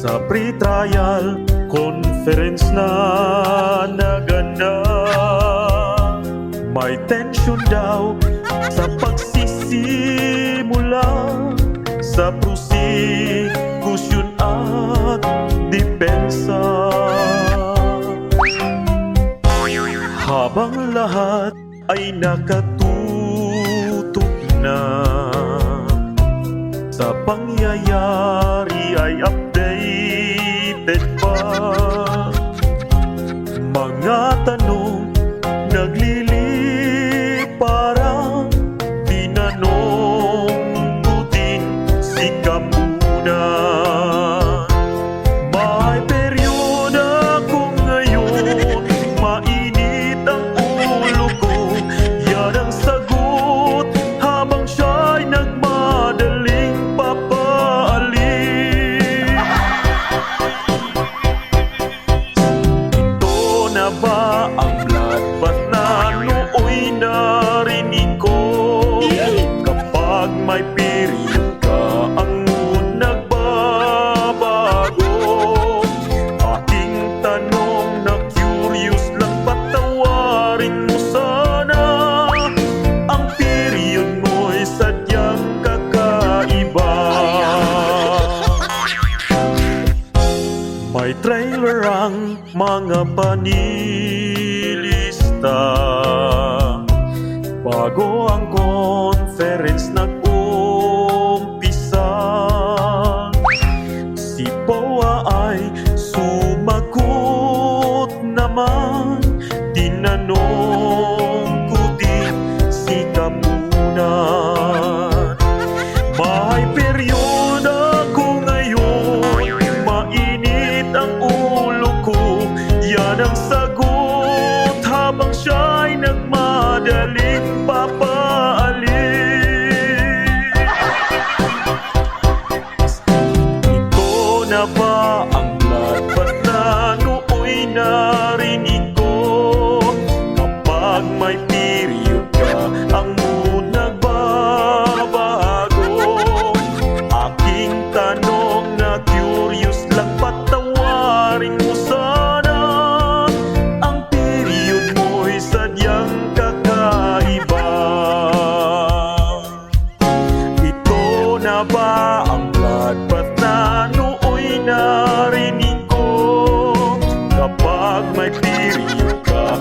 Sa pre-trial conference na naganap, may tension daw sa pagsisimula sa prosecution at depensa. Habang lahat ay nakatutok na sa pangyayari ay updated pa. Mga tanong nagliliparang tinanong ko din si Kamunan. May peryoda ko ngayon, mainit ang ulo ko. Yan ang sagot habang siya'y nagmadaling papaalis. Ito na ba ang bloodbath na nooy narinig ko? Kapag may period ka, ang mood nagbabago. Aking tanong na curious lang, patawarin mo sana. Ang period mo'y sadyang kakaiba. May trailer ang mga panilista bago ang conference nag-umpisa. Si Poa ay sumagot naman, tinanong ko din si Kamunan. May peryoda ko ngayon, mainit ang ulo ko. Yan ang sagot habang siya'y nagmadaling papaalis. Ito na ba ang bloodbath na nooy narinig ko? Kapag may period ka, ang mood nagbabago. Aking tanong na curious lang, patawarin mo sana. Ang period mo'y sadyang kakaiba. Ito na ba ang bloodbath na nooy narinig ko? Kapag may period ka,